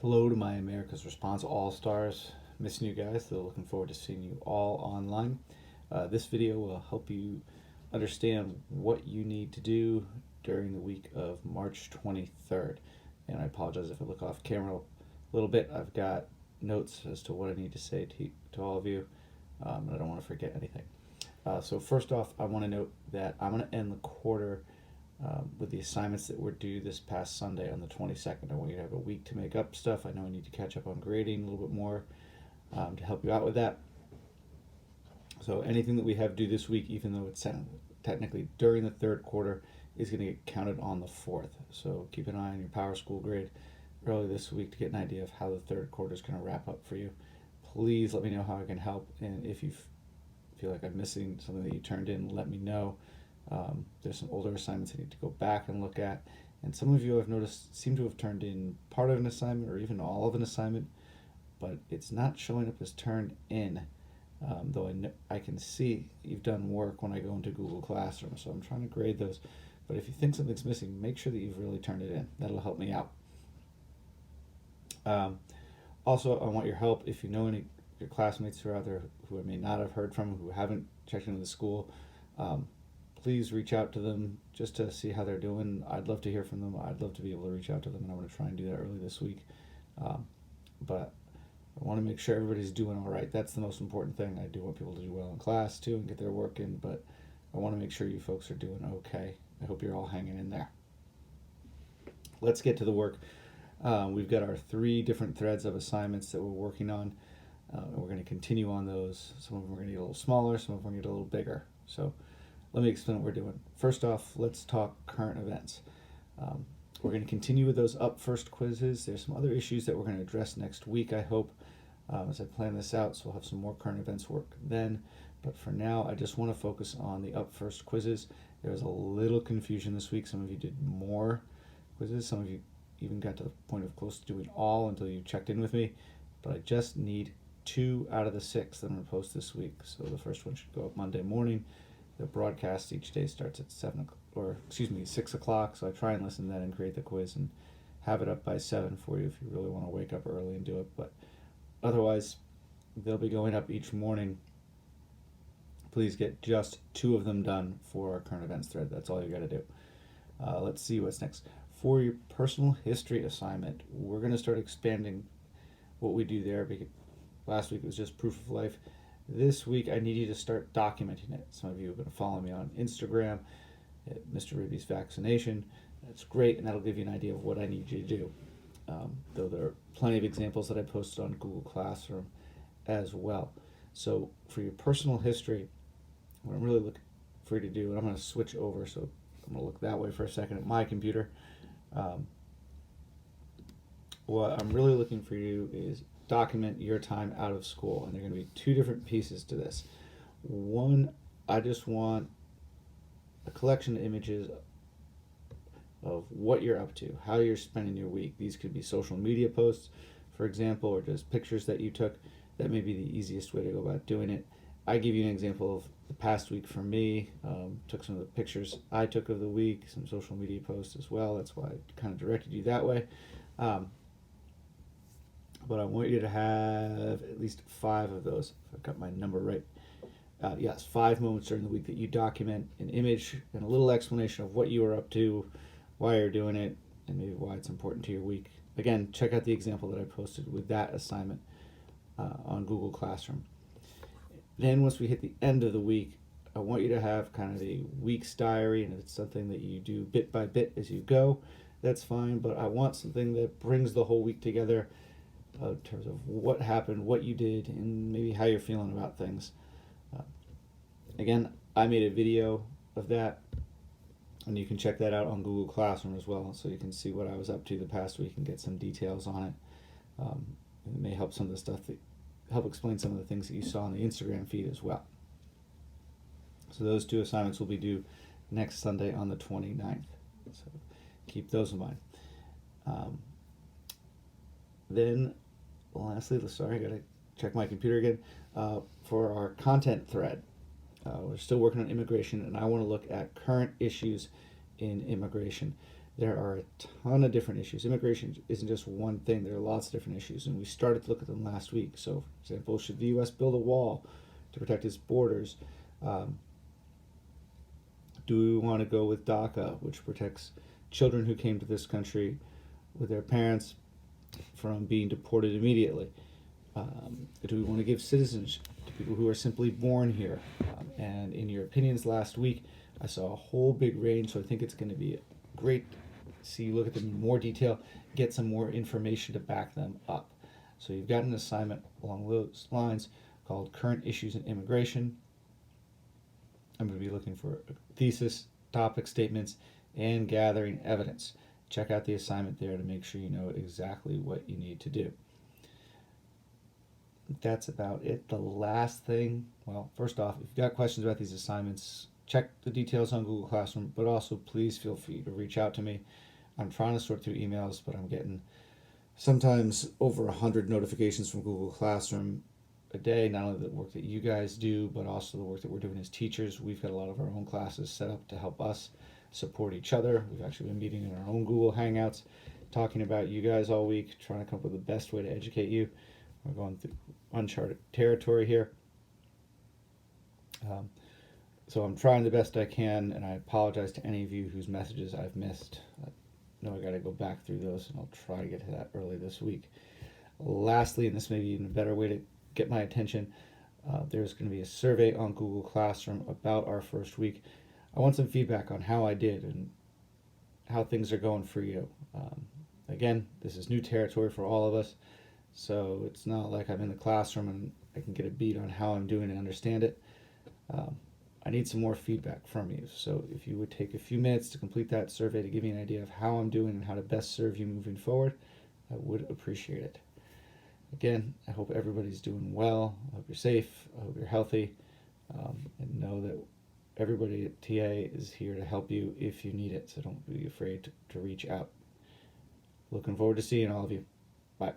Hello to my America's Response All-Stars. Missing you guys, so looking forward to seeing you all online. This video will help you understand what you need to do during the week of March 23rd. And I apologize if I look off camera a little bit. I've got notes as to what I need to say to all of you, and I don't want to forget anything. So first off, I want to note that I'm going to end the quarter with the assignments that were due this past Sunday on the 22nd. I want you to have a week to make up stuff. I know I need to catch up on grading a little bit more to help you out with that. So anything that we have due this week, even though it's technically during the third quarter, is going to get counted on the fourth. So keep an eye on your Power School grade early this week to get an idea of how the third quarter is going to wrap up for you. Please let me know how I can help, and if you feel like I'm missing something that you turned in, let me know. There's some older assignments I need to go back and look at, and some of you I've noticed seem to have turned in part of an assignment or even all of an assignment, but it's not showing up as turned in, though I can see you've done work when I go into Google Classroom, so I'm trying to grade those. But if you think something's missing, make sure that you've really turned it in. That'll help me out. Also, I want your help. If you know any of your classmates who are out there who I may not have heard from, who haven't checked into the school, please reach out to them just to see how they're doing. I'd love to hear from them. I'd love to be able to reach out to them, and I'm going to try and do that early this week. But I want to make sure everybody's doing all right. That's the most important thing. I do want people to do well in class too and get their work in, but I want to make sure you folks are doing okay. I hope you're all hanging in there. Let's get to the work. We've got our 3 different threads of assignments that we're working on, and we're going to continue on those. Some of them are going to get a little smaller, some of them are going to get a little bigger. So let me explain what we're doing. First off, let's talk current events. We're going to continue with those up first quizzes. There's some other issues that we're going to address next week, I hope, as I plan this out, so we'll have some more current events work then. But for now, I just want to focus on the up first quizzes. There was a little confusion this week. Some of you did more quizzes. Some of you even got to the point of close to doing all until you checked in with me. But I just need 2 out of the 6 that I'm going to post this week. So the first one should go up Monday morning. The broadcast each day starts at 6 o'clock. So I try and listen to that and create the quiz and have it up by 7 for you if you really want to wake up early and do it. But otherwise, they'll be going up each morning. Please get just 2 of them done for our current events thread. That's all you got to do. Let's see what's next. For your personal history assignment, we're going to start expanding what we do there, because last week it was just proof of life. This week I need you to start documenting it. Some of you have been following me on Instagram at Mr. Ribby's Vaccination. That's great, and that'll give you an idea of what I need you to do. Though there are plenty of examples that I posted on Google Classroom as well. So for your personal history, what I'm really looking for you to do, and I'm going to switch over, so I'm going to look that way for a second at my computer. What I'm really looking for you is document your time out of school, and there are going to be 2 different pieces to this. One, I just want a collection of images of what you're up to, how you're spending your week. These could be social media posts, for example, or just pictures that you took. That may be the easiest way to go about doing it. I give you an example of the past week for me. Took some of the pictures I took of the week, some social media posts as well. That's why I kind of directed you that way. But I want you to have at least 5 of those, if I've got my number right. Yes, 5 moments during the week that you document an image and a little explanation of what you were up to, why you're doing it, and maybe why it's important to your week. Again, check out the example that I posted with that assignment on Google Classroom. Then once we hit the end of the week, I want you to have kind of a week's diary, and if it's something that you do bit by bit as you go, that's fine, but I want something that brings the whole week together in terms of what happened, what you did, and maybe how you're feeling about things. Again, I made a video of that, and you can check that out on Google Classroom as well, so you can see what I was up to the past week and get some details on it. It may help some of the stuff help explain some of the things that you saw on the Instagram feed as well. So those 2 assignments will be due next Sunday on the 29th. So keep those in mind. Then lastly, sorry, I got to check my computer again. For our content thread, we're still working on immigration, and I want to look at current issues in immigration. There are a ton of different issues. Immigration isn't just one thing. There are lots of different issues, and we started to look at them last week. So, for example, should the U.S. build a wall to protect its borders? Do we want to go with DACA, which protects children who came to this country with their parents from being deported immediately? Do we want to give citizenship to people who are simply born here? And in your opinions last week, I saw a whole big range, so I think it's going to be great to see you look at them in more detail, get some more information to back them up. So you've got an assignment along those lines called Current Issues in Immigration. I'm going to be looking for thesis, topic statements, and gathering evidence. Check out the assignment there to make sure you know exactly what you need to do. That's about it. The last thing, well, first off, if you've got questions about these assignments, check the details on Google Classroom, but also please feel free to reach out to me. I'm trying to sort through emails, but I'm getting sometimes over 100 notifications from Google Classroom a day, not only the work that you guys do, but also the work that we're doing as teachers. We've got a lot of our own classes set up to help us support each other. We've actually been meeting in our own Google Hangouts, talking about you guys all week, trying to come up with the best way to educate you. We're going through uncharted territory here. So I'm trying the best I can, and I apologize to any of you whose messages I've missed. I know I got to go back through those, and I'll try to get to that early this week. Lastly, and this may be even a better way to get my attention, there's going to be a survey on Google Classroom about our first week. I want some feedback on how I did and how things are going for you. Again, this is new territory for all of us, so it's not like I'm in the classroom and I can get a beat on how I'm doing and understand it. I need some more feedback from you. So if you would take a few minutes to complete that survey to give me an idea of how I'm doing and how to best serve you moving forward, I would appreciate it. Again, I hope everybody's doing well. I hope you're safe. I hope you're healthy. And know that everybody at TA is here to help you if you need it. So don't be afraid to reach out. Looking forward to seeing all of you. Bye.